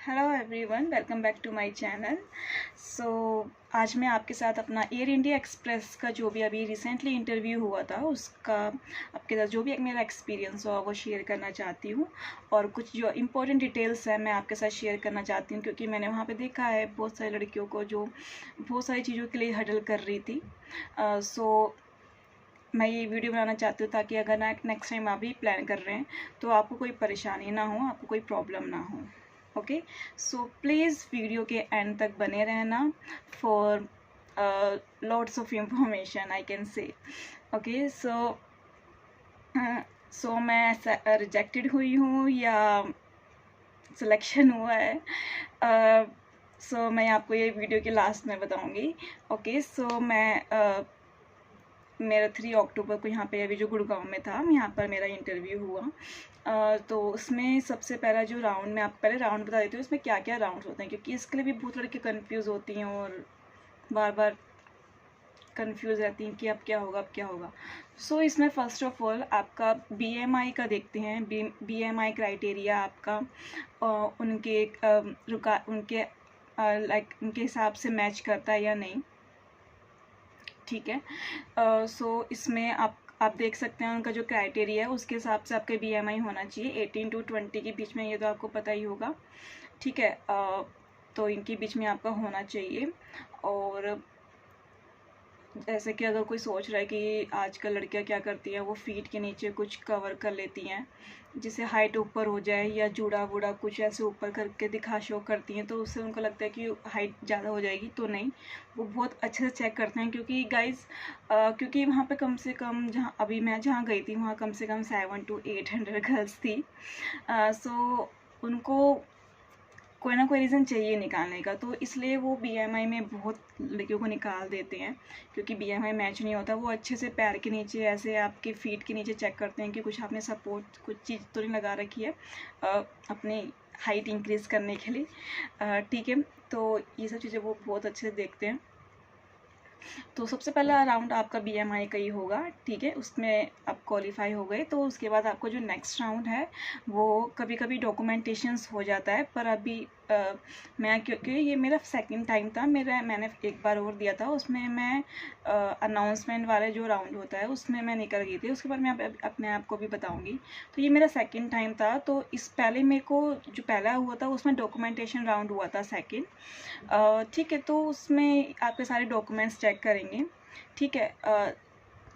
Hello everyone, welcome back to my channel. आज मैं आपके साथ अपना एयर इंडिया एक्सप्रेस का जो भी अभी रिसेंटली इंटरव्यू हुआ था उसका आपके साथ जो भी एक मेरा एक्सपीरियंस हुआ वो शेयर करना चाहती हूँ। और कुछ जो इम्पोर्टेंट डिटेल्स है मैं आपके साथ शेयर करना चाहती हूँ, क्योंकि मैंने वहाँ पे देखा है बहुत सारी लड़कियों को जो बहुत सारी चीज़ों के लिए हडल कर रही थी। मैं ये वीडियो बनाना चाहती हूँ ताकि अगर नेक्स्ट टाइम आप भी प्लान कर रहे हैं तो आपको कोई परेशानी ना हो, आपको कोई प्रॉब्लम ना हो। ओके, सो प्लीज़ वीडियो के एंड तक बने रहना for lots of information I can say. Okay, so मैं रिजेक्टेड हुई हूँ या सिलेक्शन हुआ है, मैं आपको ये वीडियो के लास्ट में बताऊँगी। ओके, मेरा 3 अक्टूबर को यहाँ पे अभी जो गुड़गांव में था यहाँ पर मेरा इंटरव्यू हुआ। तो उसमें सबसे पहला जो राउंड, मैं आपको पहले राउंड बता देती हूँ उसमें क्या क्या राउंड होते हैं, क्योंकि इसके लिए भी बहुत लड़की कंफ्यूज होती हैं और बार बार कंफ्यूज रहती हैं कि अब क्या होगा अब क्या होगा। इसमें फ़र्स्ट ऑफ ऑल आपका BMI का देखते हैं। BMI क्राइटेरिया आपका उनके उनके हिसाब से मैच करता है या नहीं, ठीक है। इसमें आप देख सकते हैं उनका जो क्राइटेरिया है उसके हिसाब से आपका BMI होना चाहिए 18 to 20 के बीच में, ये तो आपको पता ही होगा, ठीक है। तो इनके बीच में आपका होना चाहिए। और जैसे कि अगर कोई सोच रहा है कि आजकल लड़कियां क्या करती हैं, वो फीट के नीचे कुछ कवर कर लेती हैं जिससे हाइट ऊपर हो जाए, या जूड़ा वूड़ा कुछ ऐसे ऊपर करके दिखा शो करती हैं, तो उससे उनको लगता है कि हाइट ज़्यादा हो जाएगी। तो नहीं, वो बहुत अच्छे से चेक करते हैं, क्योंकि गाइस क्योंकि वहाँ पे कम से कम मैं जहाँ गई थी वहाँ कम से कम 700 to 800 गर्ल्स थी। उनको कोई ना कोई रीज़न चाहिए निकालने का, तो इसलिए वो BMI में बहुत लड़कियों को निकाल देते हैं, क्योंकि BMI मैच नहीं होता। वो अच्छे से पैर के नीचे ऐसे आपके फीट के नीचे चेक करते हैं कि कुछ आपने सपोर्ट कुछ चीज़ तो नहीं लगा रखी है अपनी हाइट इंक्रीज़ करने के लिए, ठीक है। तो ये सब चीज़ें वो बहुत अच्छे से देखते हैं। तो सबसे पहला राउंड आपका BMI का ही होगा, ठीक है। उसमें आप क्वालिफाई हो गए तो उसके बाद आपको जो नेक्स्ट राउंड है वो कभी कभी डॉक्यूमेंटेशंस हो जाता है, पर अभी मैं क्योंकि ये मेरा सेकंड टाइम था, मैंने एक बार और दिया था, उसमें मैं अनाउंसमेंट वाले जो राउंड होता है उसमें मैं निकल गई थी। उसके बाद मैं अपने आप को भी बताऊंगी। तो ये मेरा सेकंड टाइम था। तो इस पहले मेरे को जो पहला हुआ था उसमें डॉक्यूमेंटेशन राउंड हुआ था सेकंड, ठीक है। तो उसमें आपके सारे डॉक्यूमेंट्स चेक करेंगे, ठीक है।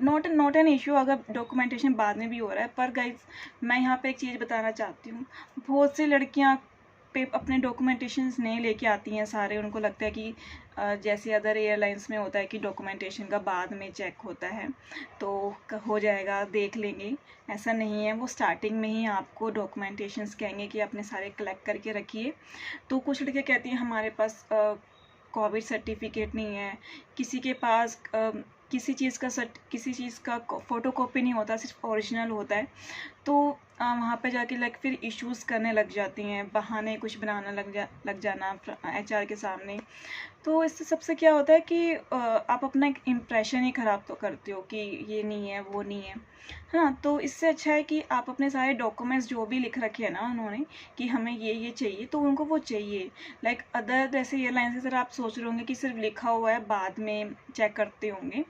नॉट एन इशू अगर डॉक्यूमेंटेशन बाद में भी हो रहा है, पर गाइज मैं यहाँ पे एक चीज़ बताना चाहती हूँ। बहुत सी लड़कियाँ पे अपने डॉक्यूमेंटेशंस नहीं लेके आती हैं सारे, उनको लगता है कि जैसे अदर एयरलाइंस में होता है कि डॉक्यूमेंटेशन का बाद में चेक होता है तो हो जाएगा, देख लेंगे। ऐसा नहीं है, वो स्टार्टिंग में ही आपको डॉक्यूमेंटेशंस कहेंगे कि अपने सारे कलेक्ट करके रखिए। तो कुछ लड़कियाँ कहती हैं हमारे पास कोविड सर्टिफिकेट नहीं है, किसी के पास किसी चीज़ का फ़ोटोकॉपी नहीं होता, सिर्फ ओरिजिनल होता है। तो वहाँ पे जाके फिर इश्यूज़ करने लग जाती हैं, बहाने कुछ बनाना लग जाना HR के सामने। तो इससे सबसे क्या होता है कि आप अपना एक इम्प्रेशन ही ख़राब तो करते हो कि ये नहीं है वो नहीं है, हाँ। तो इससे अच्छा है कि आप अपने सारे डॉक्यूमेंट्स जो भी लिख रखे हैं ना उन्होंने कि हमें ये चाहिए, तो उनको वो चाहिए। अदर जैसे एयरलाइंस से आप सोच रहे होंगे कि सिर्फ लिखा हुआ है बाद में चेक करते होंगे,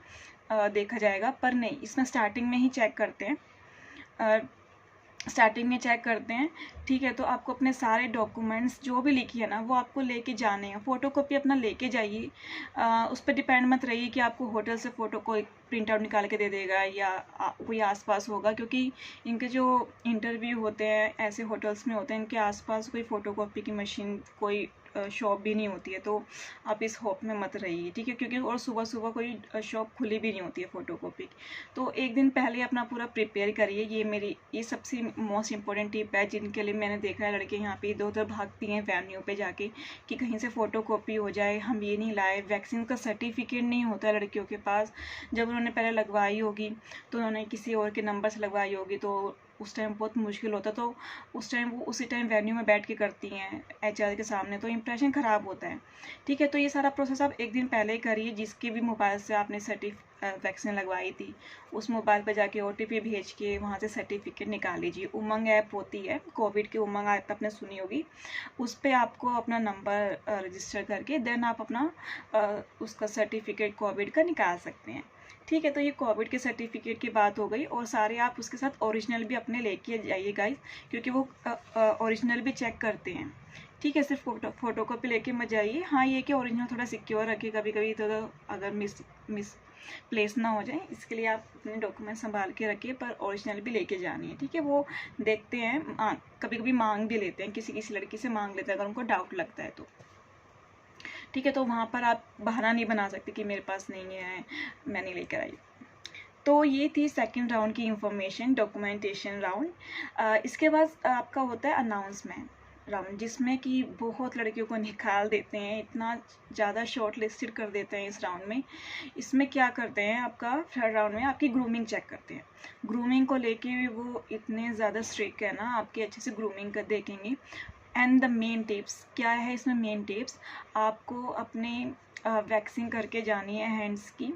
देखा जाएगा, पर नहीं, इसमें स्टार्टिंग में ही चेक करते हैं, स्टार्टिंग में चेक करते हैं, ठीक है। तो आपको अपने सारे डॉक्यूमेंट्स जो भी लिखी है ना वो आपको लेके जाने हैं। फ़ोटोकॉपी अपना लेके जाइए, उस पर डिपेंड मत रहिए कि आपको होटल से फ़ोटो कोई प्रिंट आउट निकाल के दे देगा या कोई आसपास होगा, क्योंकि इनके जो इंटरव्यू होते हैं ऐसे होटल्स में होते हैं, इनके आसपास कोई फ़ोटोकॉपी की मशीन कोई शॉप भी नहीं होती है। तो आप इस होप में मत रहिए, ठीक है, क्योंकि और सुबह सुबह कोई शॉप खुली भी नहीं होती है फ़ोटोकॉपी। तो एक दिन पहले अपना पूरा प्रिपेयर करिए। ये सबसे मोस्ट इंपॉर्टेंट टिप है, जिनके लिए मैंने देखा है लड़के यहाँ पे इधर उधर भागती हैं वेन्यू पे जाके कि कहीं से फ़ोटोकॉपी हो जाए। हम ये नहीं लाए, वैक्सीन का सर्टिफिकेट नहीं होता है लड़कियों के पास, जब उन्होंने पहले लगवाई होगी तो उन्होंने किसी और के नंबर से लगवाई होगी, तो उस टाइम बहुत मुश्किल होता। तो उस टाइम वो उसी टाइम वेन्यू में बैठ के करती हैं HR के सामने, तो इंप्रेशन ख़राब होता है, ठीक है। तो ये सारा प्रोसेस आप एक दिन पहले ही करिए, जिसके भी मोबाइल से आपने वैक्सीन लगवाई थी, उस मोबाइल पर जाके OTP भेज के वहाँ से सर्टिफिकेट निकाल लीजिए। उमंग ऐप होती है, कोविड की उमंग ऐप आपने सुनी होगी, उस पर आपको अपना नंबर रजिस्टर करके देन आप अपना उसका सर्टिफिकेट कोविड का निकाल सकते हैं। ठीक है, तो ये कोविड के सर्टिफिकेट की बात हो गई। और सारे आप उसके साथ ओरिजिनल भी अपने लेके जाइए गाइस, क्योंकि वो ओरिजिनल भी चेक करते हैं। ठीक है, सिर्फ फोटो कॉपी लेके मत जाइए। हाँ, ये कि ओरिजिनल थोड़ा सिक्योर रखिए, कभी कभी तो अगर मिस प्लेस ना हो जाए, इसके लिए आप अपने डॉक्यूमेंट संभाल के रखिए, पर ओरिजिनल भी लेके जानी है। ठीक है, वो देखते हैं, कभी कभी मांग भी लेते हैं, किसी किसी लड़की से मांग लेते हैं अगर उनको डाउट लगता है तो। ठीक है, तो वहाँ पर आप बहाना नहीं बना सकते कि मेरे पास नहीं है, मैं नहीं लेकर आई। तो ये थी सेकंड राउंड की इंफॉर्मेशन, डॉक्यूमेंटेशन राउंड। इसके बाद आपका होता है अनाउंसमेंट राउंड, जिसमें कि बहुत लड़कियों को निकाल देते हैं, इतना ज़्यादा शॉर्ट लिस्टेड कर देते हैं इस राउंड में। इसमें क्या करते हैं, आपका थर्ड राउंड में आपकी ग्रूमिंग चेक करते हैं। ग्रूमिंग को लेके भी वो इतने ज़्यादा स्ट्रिक्ट है ना, आपकी अच्छे से ग्रूमिंग कर देखेंगे। एंड द मेन टिप्स क्या है इसमें, मेन टिप्स आपको अपने वैक्सिंग करके जानी है हैंड्स की।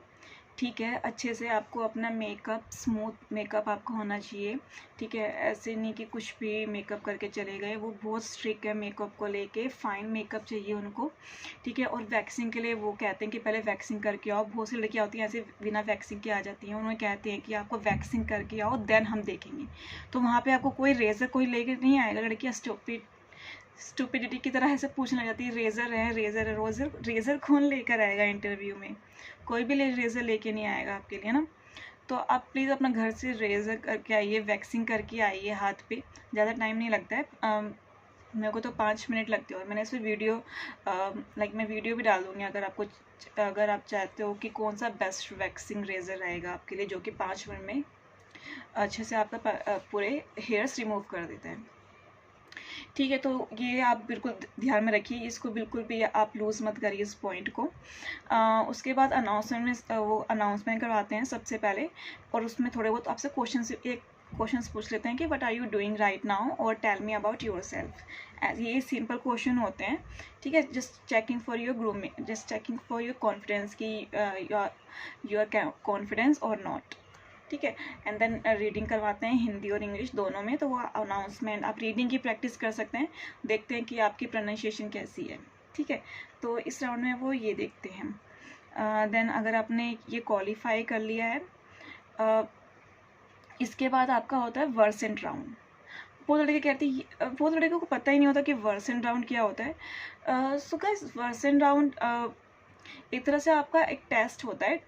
ठीक है, अच्छे से आपको अपना मेकअप, स्मूथ मेकअप आपका होना चाहिए। ठीक है, ऐसे नहीं कि कुछ भी मेकअप करके चले गए, वो बहुत स्ट्रिक्ट है मेकअप को लेके, फाइन मेकअप चाहिए उनको। ठीक है, और वैक्सिंग के लिए वो कहते हैं कि पहले वैक्सिंग करके आओ। बहुत सी लड़कियाँ होती हैं ऐसे बिना वैक्सिंग के आ जाती हैं, उन्होंने कहते हैं कि आपको वैक्सिंग करके आओ देन हम देखेंगे। तो वहाँ पर आपको कोई रेजर कोई लेके नहीं आएगा, लड़कियाँ स्टूपिडिटी की तरह ऐसे पूछने लग जाती है, रेजर है, रेजर है, रेजर कौन लेकर आएगा इंटरव्यू में, कोई भी रेजर लेके नहीं आएगा आपके लिए ना। तो आप प्लीज़ अपना घर से रेजर करके आइए, वैक्सिंग करके आइए हाथ पे, ज़्यादा टाइम नहीं लगता है। मेरे को तो 5 मिनट लगते हो। मैंने इस पर वीडियो मैं वीडियो भी डाल दूँगी अगर आप चाहते हो कि कौन सा बेस्ट वैक्सिंग रेजर रहेगा आपके लिए, जो कि 5 मिनट में अच्छे से आपका पूरे हेयर्स रिमूव कर देता है। ठीक है, तो ये आप बिल्कुल ध्यान में रखिए, इसको बिल्कुल भी आप लूज़ मत करिए इस पॉइंट को। उसके बाद अनाउंसमेंट में वो अनाउंसमेंट करवाते हैं सबसे पहले, और उसमें थोड़े बहुत आपसे क्वेश्चंस पूछ लेते हैं कि what are you doing right now, और टेल मी अबाउट योरसेल्फ। ये सिंपल क्वेश्चन होते हैं। ठीक है, just checking for your grooming, just checking for your confidence की यू आर कॉन्फिडेंस और नॉट। ठीक है, एंड देन रीडिंग करवाते हैं हिंदी और इंग्लिश दोनों में। तो वो अनाउंसमेंट आप रीडिंग की प्रैक्टिस कर सकते हैं, देखते हैं कि आपकी प्रोनाउंसिएशन कैसी है। ठीक है, तो इस राउंड में वो ये देखते हैं। देन अगर आपने ये क्वालिफाई कर लिया है, इसके बाद आपका होता है वर्सेंट राउंड। बहुत लड़के कहती है, बहुत लड़कों को पता ही नहीं होता कि वर्सेंट राउंड क्या होता है। सो गाइस, वर्सेंट राउंड एक तरह से आपका एक टेस्ट होता है,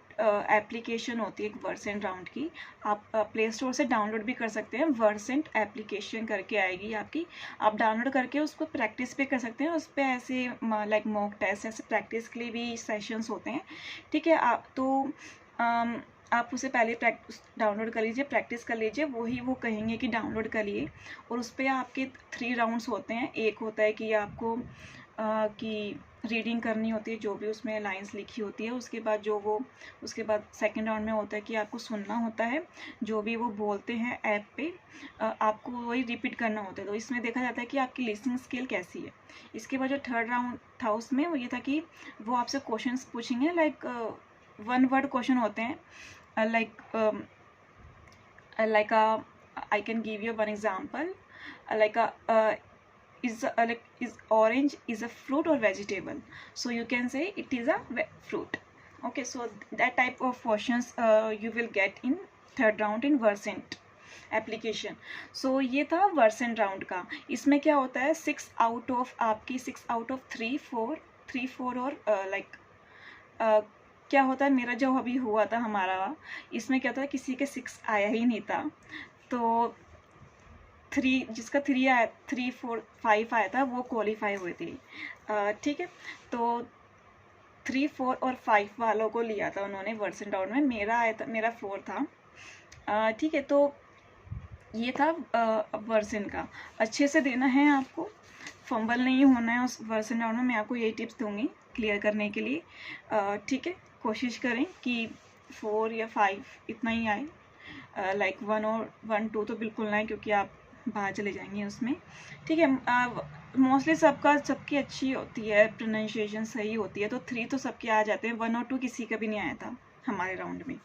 एप्लीकेशन होती है एक वर्सेंट राउंड की। आप प्ले स्टोर से डाउनलोड भी कर सकते हैं, वर्सेंट एप्लीकेशन करके आएगी आपकी, आप डाउनलोड करके उसको प्रैक्टिस भी कर सकते हैं। उस पर ऐसे मॉक टेस्ट ऐसे प्रैक्टिस के लिए भी सेशंस होते हैं। ठीक है, आप उसे पहले डाउनलोड कर लीजिए, प्रैक्टिस कर लीजिए, वो कहेंगे कि डाउनलोड करिए, और उस पर आपके 3 राउंड्स होते हैं। एक होता है कि आपको कि रीडिंग करनी होती है जो भी उसमें लाइंस लिखी होती है, उसके बाद सेकंड राउंड में होता है कि आपको सुनना होता है, जो भी वो बोलते हैं ऐप पे आपको वही रिपीट करना होता है। तो इसमें देखा जाता है कि आपकी लिसनिंग स्किल कैसी है। इसके बाद जो थर्ड राउंड था उसमें वो ये था कि वो आपसे क्वेश्चंस पूछेंगे, लाइक 1 वर्ड क्वेश्चन होते हैं, I can give you one example, is orange is a fruit or vegetable? So you can say it is a fruit. Okay, so that type of questions you will get in third round in Versant application. So ये था Versant round का। इसमें क्या होता है, 6 out of 3, 4 और क्या होता है, मेरा जो अभी हुआ था हमारा, इसमें क्या था, किसी के 6 आया ही नहीं था, तो 3 जिसका 3 आया, 3, 4, 5 आया था वो क्वालिफाई हुए थे। ठीक है, तो 3, 4 और 5 वालों को लिया था उन्होंने वर्सेंट राउंड में, मेरा आया था, मेरा 4 था। ठीक है, तो ये था वर्सेंट का। अच्छे से देना है आपको, फंबल नहीं होना है उस वर्सेंट राउंड में। मैं आपको यही टिप्स दूंगी क्लियर करने के लिए। ठीक है, कोशिश करें कि 4 या 5 इतना ही आए, 1 और 1, 2 तो बिल्कुल ना आए, क्योंकि आप बाहर चले जाएंगे उसमें। ठीक है, मोस्टली सबकी अच्छी होती है, प्रोनाउंसिएशन सही होती है, तो 3 तो सबके आ जाते हैं, 1 और 2 किसी का भी नहीं आया था। हमारे राउंड में।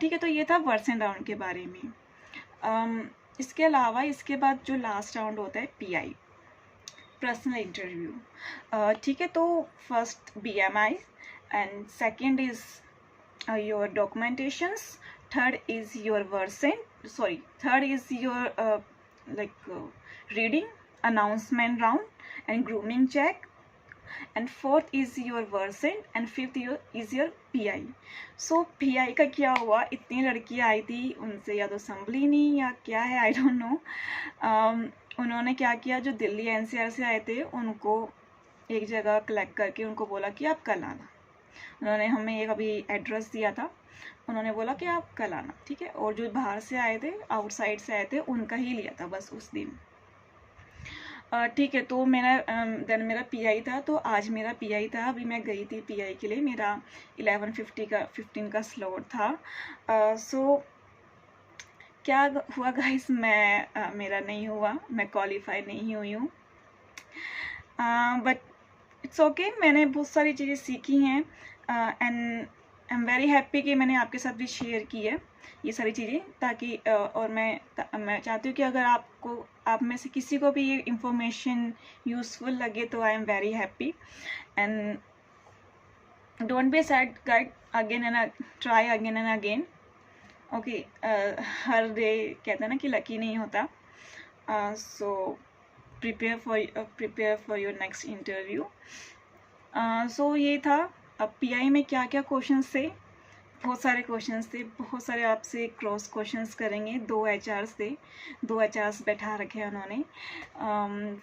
ठीक है, तो ये था वर्सन राउंड के बारे में। इसके अलावा इसके बाद जो लास्ट राउंड होता है PI, पर्सनल इंटरव्यू। ठीक है, तो first BMI and second is your documentations, third is your third is your reading, announcement round and grooming check, and fourth is your versant and fifth is your PI. So PI का क्या हुआ, इतनी लड़कियां आई थी, उनसे या तो संभली नहीं या क्या है, आई डोंट नो। उन्होंने क्या किया, जो दिल्ली NCR से आए थे उनको एक जगह कलेक्ट करके उनको बोला कि आप कल आना। उन्होंने हमें एक अभी एड्रेस दिया था, उन्होंने बोला कि आप कल आना, ठीक है। और जो बाहर से आए थे, आउटसाइड से आए थे, उनका ही लिया था बस उस दिन। ठीक है, तो मेरा PI था, तो आज मेरा PI था। अभी मैं गई थी PI के लिए, मेरा 11:15 का स्लॉट था। सो क्या हुआ गाइस, मेरा नहीं हुआ, मैं क्वालिफाई नहीं हुई हूँ, बट इट्स ओके। मैंने बहुत सारी चीज़ें सीखी हैं and I am very happy कि मैंने आपके साथ भी शेयर की है ये सारी चीज़ें, ताकि और मैं चाहती हूँ कि अगर आप में से किसी को भी ये इंफॉर्मेशन यूज़फुल लगे तो I am very happy. And don't be sad guys, again and try again and again, okay. हर डे कहते हैं ना कि लकी नहीं होता। So prepare for your next interview. So ये था। अब PI में क्या क्या क्वेश्चंस थे, बहुत सारे क्वेश्चंस थे, बहुत सारे आपसे क्रॉस क्वेश्चंस करेंगे। 2 HRs थे, 2 HRs बैठा रखे हैं उन्होंने,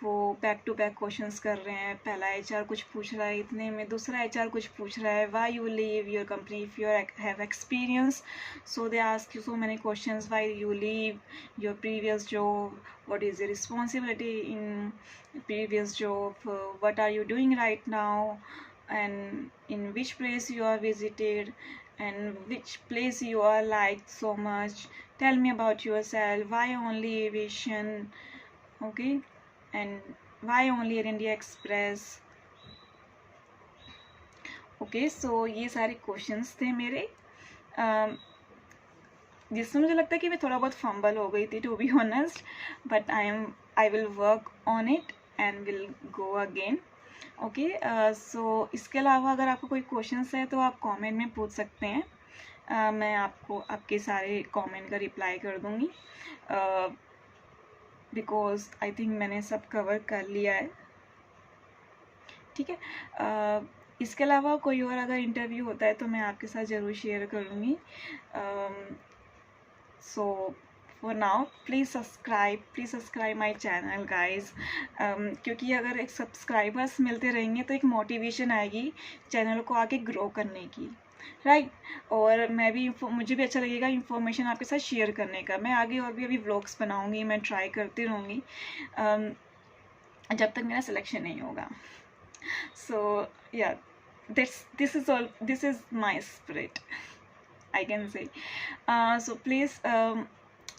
वो बैक टू बैक क्वेश्चंस कर रहे हैं। पहला HR कुछ पूछ रहा है इतने में, दूसरा HR कुछ पूछ रहा है, why you leave your company if you have experience. So they ask you so many questions, why you leave your previous job, what is your responsibility in previous job, what are you doing right now, and in which place you are visited, and which place you are liked so much, tell me about yourself, why only aviation, okay, and why only Air India Express, okay। so ये सारे questions थे मेरे, जिसमें मुझे लगता है कि मैं थोड़ा बहुत फंबल हो गई थी, to be honest, but I will work on it and will go again, okay. So इसके अलावा अगर आपको कोई क्वेश्चंस है तो आप कमेंट में पूछ सकते हैं। मैं आपको आपके सारे कमेंट का रिप्लाई कर दूंगी, बिकॉज आई थिंक मैंने सब कवर कर लिया है, ठीक है। इसके अलावा कोई और अगर इंटरव्यू होता है तो मैं आपके साथ ज़रूर शेयर करूँगी। सो for now please subscribe my channel guys, क्योंकि अगर एक सब्सक्राइबर्स मिलते रहेंगे तो एक मोटिवेशन आएगी चैनल को आगे ग्रो करने की, राइट। और मुझे भी अच्छा लगेगा इंफॉर्मेशन आपके साथ शेयर करने का। मैं आगे और भी अभी व्लॉग्स बनाऊंगी, मैं ट्राई करती रहूँगी जब तक मेरा सिलेक्शन नहीं होगा। सो या this is my spirit, I can say. So please,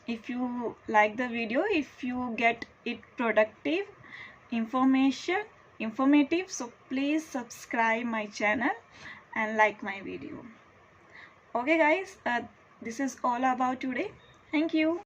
if you like the video, if you get it productive, informative, so please subscribe my channel and like my video. Okay guys, this is all about today. Thank you.